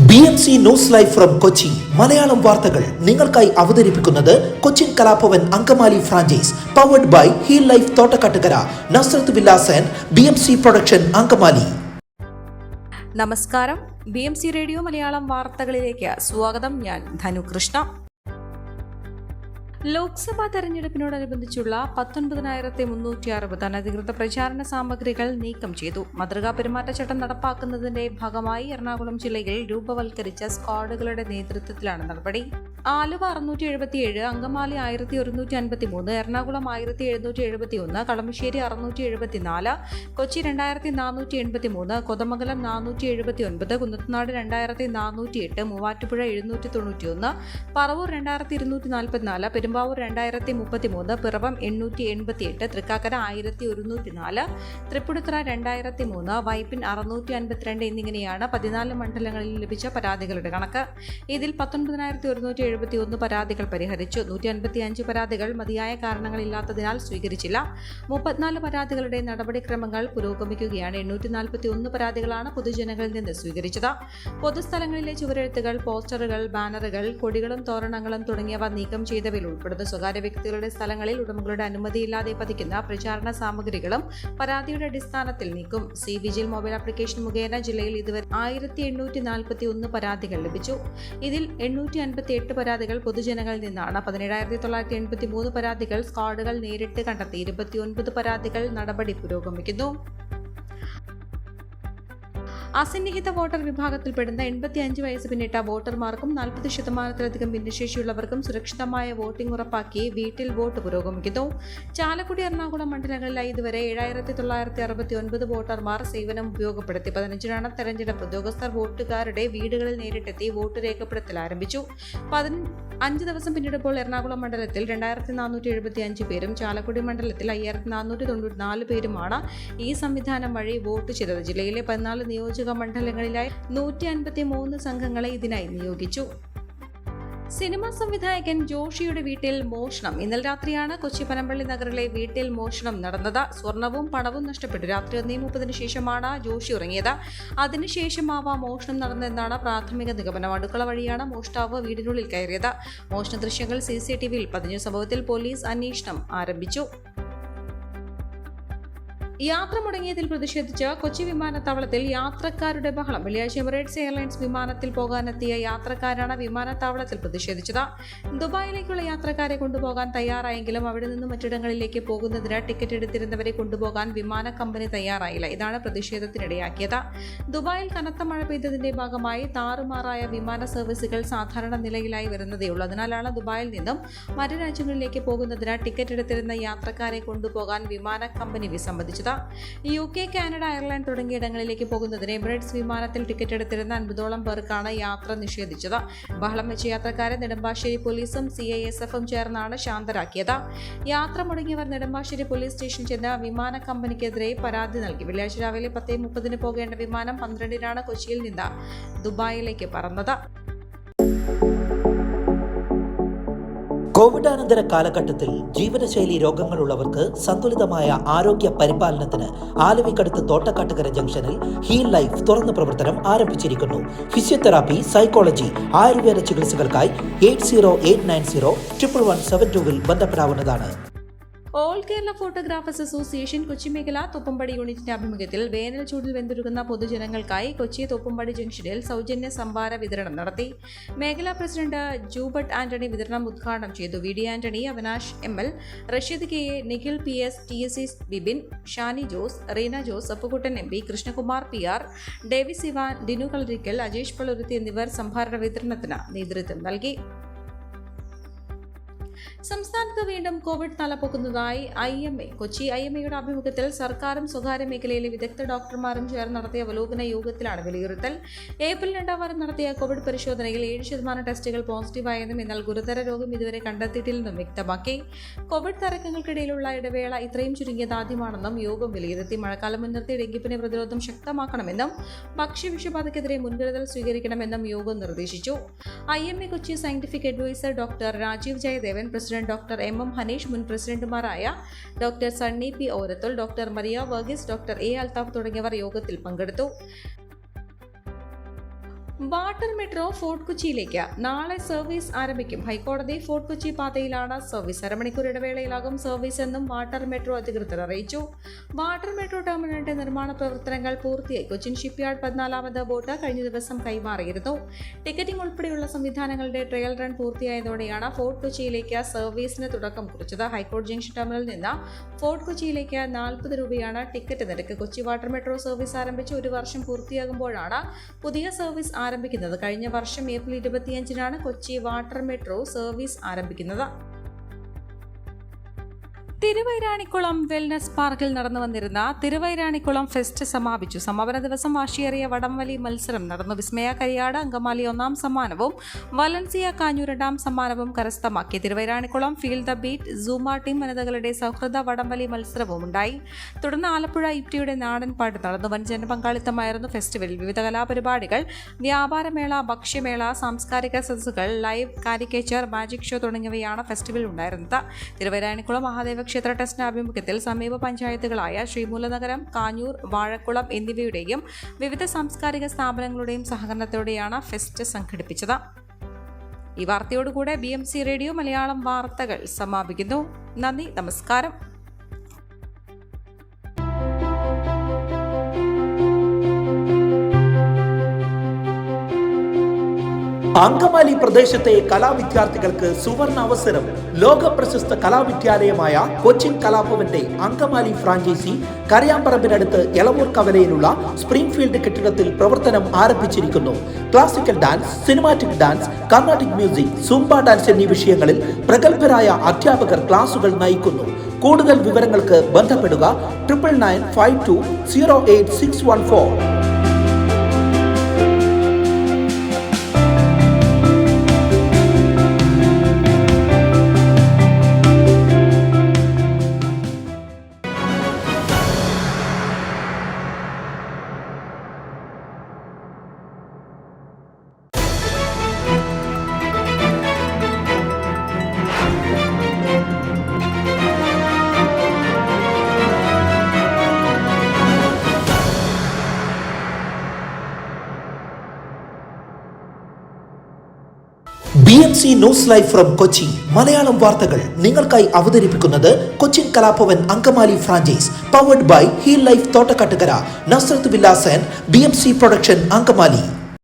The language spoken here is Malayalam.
BMC news live from Kochi Malayalam വാർത്തകൾ നിങ്ങൾക്കായി അവതരിപ്പിക്കുന്നത് Cochin Kalabhavan Angamaly franchise powered by Heal Life Thottakkattukara Nazareth Villas and BMC production Angamaly. നമസ്കാരം, BMC റേഡിയോ മലയാളം വാർത്തകളിലേക്ക് സ്വാഗതം. ഞാൻ ധനുകൃഷ്ണ. ലോക്സഭാ തെരഞ്ഞെടുപ്പിനോടനുബന്ധിച്ചുള്ള 19,360 അനധികൃത പ്രചാരണ സാമഗ്രികൾ നീക്കം ചെയ്തു. മാതൃകാ പെരുമാറ്റച്ചട്ടം നടപ്പാക്കുന്നതിന്റെ ഭാഗമായി എറണാകുളം ജില്ലയിൽ രൂപവൽക്കരിച്ച സ്ക്വാഡുകളുടെ നേതൃത്വത്തിലാണ് നടപടി. ആലുവ 677, അങ്കമാലി 1153, എറണാകുളം 1771, കളമശ്ശേരി 674, കൊച്ചി 2483, കോതമംഗലം 479, കുന്നത്തുനാട് 2408, മൂവാറ്റുപുഴ 791, പറവൂർ 2244, പെരുമ്പാവൂർ 2033, പിറവം 888, തൃക്കാക്കര 1104, തൃപ്പൂണിത്തുറ 2003, വൈപ്പിൻ 652 എന്നിങ്ങനെയാണ് 14 മണ്ഡലങ്ങളിൽ ലഭിച്ച പരാതികളുടെ കണക്ക്. ഇതിൽ 19,171 പരാതികൾ പരിഹരിച്ചു. 155 പരാതികൾ മതിയായ കാരണങ്ങളില്ലാത്തതിനാൽ സ്വീകരിച്ചില്ല. 34 പരാതികളുടെ നടപടിക്രമങ്ങൾ പുരോഗമിക്കുകയാണ്. 841 പരാതികളാണ് പൊതുജനങ്ങളിൽ നിന്ന് സ്വീകരിച്ചത്. പൊതുസ്ഥലങ്ങളിലെ ചുവരെഴുത്തുകൾ, പോസ്റ്ററുകൾ, ബാനറുകൾ, കൊടികളും തോരണങ്ങളും തുടങ്ങിയവ നീക്കം ചെയ്തവയിൽ ഉൾപ്പെടുന്ന സ്വകാര്യ വ്യക്തികളുടെ സ്ഥലങ്ങളിൽ ഉടമകളുടെ അനുമതിയില്ലാതെ പതിക്കുന്ന പ്രചാരണ സാമഗ്രികളും പരാതിയുടെ അടിസ്ഥാനത്തിൽ നീക്കും. സി വിജിൽ മൊബൈൽ ആപ്ലിക്കേഷൻ മുഖേന ജില്ലയിൽ ഇതുവരെ 1841 പരാതികൾ ലഭിച്ചു. ഇതിൽ 858 പരാതികൾ പൊതുജനങ്ങളിൽ നിന്നാണ്. 17,983 പരാതികൾ സ്ക്വാഡുകൾ നേരിട്ട് കണ്ടെത്തി. 29 പരാതികൾ നടപടി പുരോഗമിക്കുന്നു. അസന്നിഹിത വോട്ടർ വിഭാഗത്തിൽപ്പെടുന്ന 85 വയസ്സ് പിന്നിട്ട വോട്ടർമാർക്കും 40% ഭിന്നശേഷിയുള്ളവർക്കും സുരക്ഷിതമായ വോട്ടിംഗ് ഉറപ്പാക്കി വീട്ടിൽ വോട്ട് പുരോഗമിക്കുന്നു. ചാലക്കുടി, എറണാകുളം മണ്ഡലങ്ങളിലായി ഇതുവരെ 7,969 വോട്ടർമാർ സേവനം ഉപയോഗപ്പെടുത്തി. 15 തെരഞ്ഞെടുപ്പ് ഉദ്യോഗസ്ഥർ വോട്ടുകാരുടെ വീടുകളിൽ നേരിട്ടെത്തി വോട്ട് രേഖപ്പെടുത്തൽ ആരംഭിച്ചു. 5 ദിവസം പിന്നിടുമ്പോൾ എറണാകുളം മണ്ഡലത്തിൽ 2,475 പേരും ചാലക്കുടി മണ്ഡലത്തിൽ 5,494 പേരുമാണ് ഈ സംവിധാനം വഴി വോട്ട് ചെയ്തത്. ജില്ലയിലെ 14 നിയോജക മണ്ഡലങ്ങളിലായി 153 സംഘങ്ങളെ ഇതിനായി നിയോഗിച്ചു. സിനിമാ സംവിധായകൻ ജോഷിയുടെ വീട്ടിൽ മോഷണം. ഇന്നലെ രാത്രിയാണ് കൊച്ചി പനമ്പള്ളി നഗറിലെ വീട്ടിൽ മോഷണം നടന്നത്. സ്വർണവും പണവും നഷ്ടപ്പെട്ടു. രാത്രി 1:30 ശേഷമാണ് ജോഷി ഉറങ്ങിയത്. അതിനുശേഷമാവാം മോഷണം നടന്നതെന്നാണ് പ്രാഥമിക നിഗമനം. അടുക്കള വഴിയാണ് മോഷ്ടാവ് വീടിനുള്ളിൽ കയറിയത്. മോഷണ ദൃശ്യങ്ങൾ CCTVയിൽ പതിഞ്ഞ സംഭവത്തിൽ പോലീസ് അന്വേഷണം ആരംഭിച്ചു. യാത്ര മുടങ്ങിയതിൽ പ്രതിഷേധിച്ച് കൊച്ചി വിമാനത്താവളത്തിൽ യാത്രക്കാരുടെ ബഹളം. വെള്ളിയാഴ്ച എമിറേറ്റ്സ് എയർലൈൻസ് വിമാനത്തിൽ പോകാനെത്തിയ യാത്രക്കാരാണ് വിമാനത്താവളത്തിൽ പ്രതിഷേധിച്ചത്. ദുബായിലേക്കുള്ള യാത്രക്കാരെ കൊണ്ടുപോകാൻ തയ്യാറായെങ്കിലും അവിടെ നിന്നും മറ്റിടങ്ങളിലേക്ക് പോകുന്നതിന് ടിക്കറ്റ് എടുത്തിരുന്നവരെ കൊണ്ടുപോകാൻ വിമാന കമ്പനി തയ്യാറായില്ല. ഇതാണ് പ്രതിഷേധത്തിനിടയാക്കിയത്. ദുബായിൽ കനത്ത മഴ പെയ്തതിന്റെ ഭാഗമായി താറുമാറായ വിമാന സർവീസുകൾ സാധാരണ നിലയിലായി വരുന്നതേയുള്ളൂ. അതിനാലാണ് ദുബായിൽ നിന്നും മറ്റു രാജ്യങ്ങളിലേക്ക് പോകുന്നതിന് ടിക്കറ്റ് എടുത്തിരുന്ന യാത്രക്കാരെ കൊണ്ടുപോകാൻ വിമാന കമ്പനി വിസമ്മതിച്ചത്. UK, കാനഡ, അയർലൻഡ് തുടങ്ങിയ ഇടങ്ങളിലേക്ക് പോകുന്നതിന് എമിറേറ്റ്സ് വിമാനത്തിൽ ടിക്കറ്റ് എടുത്തിരുന്ന 50ഓളം പേർക്കാണ് യാത്ര നിഷേധിച്ചത്. ബഹളം വെച്ച യാത്രക്കാരെ നെടുമ്പാശ്ശേരി പോലീസും CISFും ചേർന്നാണ് ശാന്തരാക്കിയത്. യാത്ര മുടങ്ങിയവർ നെടുമ്പാശ്ശേരി പോലീസ് സ്റ്റേഷനിൽ ചെന്ന് വിമാന കമ്പനിക്കെതിരെ പരാതി നൽകി. വെള്ളിയാഴ്ച രാവിലെ 10:30 പോകേണ്ട വിമാനം 12-നാണ് കൊച്ചിയിൽ നിന്ന് ദുബായിലേക്ക് പറന്നത്. കോവിഡാനന്തര കാലഘട്ടത്തിൽ ജീവിതശൈലി രോഗങ്ങളുള്ളവർക്ക് സന്തുലിതമായ ആരോഗ്യ പരിപാലനത്തിന് ആലുവയ്ക്കടുത്ത് തോട്ടക്കാട്ടുകര ജംഗ്ഷനിൽ ഹീൽ ലൈഫ് തുറന്ന പ്രവർത്തനം ആരംഭിച്ചിരിക്കുന്നു. ഫിസിയോതെറാപ്പി, സൈക്കോളജി, ആയുർവേദ ചികിത്സകൾക്കായി 8089011772 ബന്ധപ്പെടാവുന്നതാണ്. All Kerala photographers association Kochi മേഖല തോപ്പുംപടി യൂണിറ്റിന്റെ ആഭിമുഖ്യത്തിൽ വേനൽ ചൂടിൽ വെന്തുരുകുന്ന പൊതുജനങ്ങൾക്കായി കൊച്ചി തോപ്പുംപടി ജംഗ്ഷനിൽ സൗജന്യ സംഭാര വിതരണം നടത്തി. മേഖലാ പ്രസിഡന്റ് ജൂബർട്ട് ആന്റണി വിതരണം ഉദ്ഘാടനം ചെയ്തു. VD Antony, Avinash ML, Rasheed KA, Nikhil PS, TSC Bibin, Shani Jose, Reena Jose, Appukuttan MP, Krishnakumar PR, Davis Ivan, Dinu Kalarikkal, Ajesh Palluruthy എന്നിവർ സംഭാരണ വിതരണത്തിന് നേതൃത്വം നൽകി. സംസ്ഥാനത്ത് വീണ്ടും കോവിഡ് തലപ്പൊക്കുന്നതായി IMA. കൊച്ചി IMAയുടെ ആഭിമുഖ്യത്തിൽ സർക്കാരും സ്വകാര്യ മേഖലയിലെ വിദഗ്ധ ഡോക്ടർമാരും ചേർന്ന് നടത്തിയ അവലോകന യോഗത്തിലാണ് വിലയിരുത്തൽ. ഏപ്രിൽ 2-ാം വാരം നടത്തിയ കോവിഡ് പരിശോധനയിൽ 7% ടെസ്റ്റുകൾ പോസിറ്റീവായെന്നും എന്നാൽ ഗുരുതര രോഗം ഇതുവരെ കണ്ടെത്തിയിട്ടില്ലെന്നും വ്യക്തമാക്കി. കോവിഡ് തരംഗങ്ങൾക്കിടയിലുള്ള ഇടവേള ഇത്രയും ചുരുങ്ങിയത് ആദ്യമാണെന്നും യോഗം വിലയിരുത്തി. മഴക്കാലം മുൻനിർത്തി ഡെങ്കിപ്പനി പ്രതിരോധം ശക്തമാക്കണമെന്നും ഭക്ഷ്യവിഷബാധയ്ക്കെതിരെ മുൻകരുതൽ സ്വീകരിക്കണമെന്നും യോഗം നിർദ്ദേശിച്ചു. IMA Kochi scientific adviser doctor Rajeev Jayadevan, president doctor MM Haneesh, മുൻ പ്രസിഡന്റുമാരായ doctor Sunny P Orathel, doctor Maria Varghese, doctor A Althaf തുടങ്ങിയവർ യോഗത്തിൽ പങ്കെടുത്തു. വാട്ടർ മെട്രോ ഫോർട്ട് കൊച്ചിയിലേക്ക് നാളെ സർവീസ് ആരംഭിക്കും. ഹൈക്കോടതി ഫോർട്ട് കൊച്ചി പാതയിലാണ് സർവീസ്. അരമണിക്കൂർ ഇടവേളയിലാകും സർവീസ് എന്നും വാട്ടർ മെട്രോ അധികൃതർ അറിയിച്ചു. വാട്ടർ മെട്രോ ടെർമിനലിന്റെ നിർമ്മാണ പ്രവർത്തനങ്ങൾ പൂർത്തിയായി. കൊച്ചിൻ ഷിപ്പ്യാർഡ് 14ാമത് ബോട്ട് കഴിഞ്ഞ ദിവസം കൈമാറിയിരുന്നു. ടിക്കറ്റിംഗ് ഉൾപ്പെടെയുള്ള സംവിധാനങ്ങളുടെ ട്രയൽ റൺ പൂർത്തിയായതോടെയാണ് ഫോർട്ട് കൊച്ചിയിലേക്ക് സർവീസിന് തുടക്കം കുറിച്ചത്. ഹൈക്കോടതി ജംഗ്ഷൻ ടെർമിനലിൽ നിന്ന് ഫോർട്ട് കൊച്ചിയിലേക്ക് 40 രൂപയാണ് ടിക്കറ്റ് നിരക്ക്. കൊച്ചി വാട്ടർ മെട്രോ സർവീസ് ആരംഭിച്ച് 1 വർഷം പൂർത്തിയാകുമ്പോഴാണ് പുതിയ സർവീസ് ആരംഭിക്കുന്നത്. കഴിഞ്ഞ വർഷം ഏപ്രിൽ 25-നാണ് കൊച്ചി വാട്ടർ മെട്രോ സർവീസ് ആരംഭിക്കുന്നത്. തിരുവൈരാണിക്കുളം വെൽനസ് പാർക്കിൽ നടന്നു വന്നിരുന്ന തിരുവൈരാണിക്കുളം ഫെസ്റ്റ് സമാപിച്ചു. സമാപന ദിവസം വാശിയേറിയ വടംവലി മത്സരം നടന്നു. വിസ്മയ കരിയാട് അങ്കമാലി 1ാം സമ്മാനവും വലൻസിയ കാഞ്ഞൂർ 2ാം സമ്മാനവും കരസ്ഥമാക്കി. Thiruvairanikkulam feel the beat Zouma team വനിതകളുടെ സൗഹൃദ വടംവലി മത്സരവും ഉണ്ടായി. തുടർന്ന് ആലപ്പുഴ ഇപ്റ്റിയുടെ നാടൻ പാട്ട് നടന്നു. വൻ ജനപങ്കാളിത്തമായിരുന്നു ഫെസ്റ്റിവലിൽ. വിവിധ കലാപരിപാടികൾ, വ്യാപാരമേള, ഭക്ഷ്യമേള, സാംസ്കാരിക സദസ്സുകൾ, ലൈവ് കാരിക്കേച്ചർ, മാജിക് ഷോ തുടങ്ങിയവയാണ് ഫെസ്റ്റിവലിൽ ഉണ്ടായിരുന്നത്. തിരുവൈരാണിക്കുളം മഹാദേവ ക്ഷേത്ര ട്രസ്റ്റിന്റെ ആഭിമുഖ്യത്തിൽ സമീപ പഞ്ചായത്തുകളായ ശ്രീമൂലനഗരം, കാഞ്ഞൂർ, വാഴക്കുളം എന്നിവയുടെയും വിവിധ സാംസ്കാരിക സ്ഥാപനങ്ങളുടെയും സഹകരണത്തോടെയാണ് ഫെസ്റ്റ് സംഘടിപ്പിച്ചത്. ഈ വാർത്തയോടുകൂടെ BMC റേഡിയോ മലയാളം വാർത്തകൾ സമാപിക്കുന്നു. നന്ദി, നമസ്കാരം. അങ്കമാലി പ്രദേശത്തെ കലാവിദ്യാർത്ഥികൾക്ക് സുവർണ അവസരം. ലോക പ്രശസ്ത കലാവിദ്യാലയമായ കൊച്ചിൻ കലാഭവന്റെ അങ്കമാലി ഫ്രാഞ്ചൈസി കരയാമ്പറമ്പിനടുത്ത് എളവൂർ കവലയിലുള്ള സ്പ്രിംഗ്ഫീൽഡ് കെട്ടിടത്തിൽ പ്രവർത്തനം ആരംഭിച്ചിരിക്കുന്നു. Classical dance, cinematic dance, Carnatic music, Zumba dance എന്നീ വിഷയങ്ങളിൽ പ്രഗത്ഭരായ അധ്യാപകർ ക്ലാസുകൾ നയിക്കുന്നു. കൂടുതൽ വിവരങ്ങൾക്ക് ബന്ധപ്പെടുക 9995208614. BMC news live from Kochi. Malayalam വാർത്തകൾ നിങ്ങൾക്കായി അവതരിപ്പിക്കുന്നത് Cochin Kalabhavan Angamaly franchise, powered by Heal Life Thottakkattukara, Nazareth Villas and BMC production Angamaly.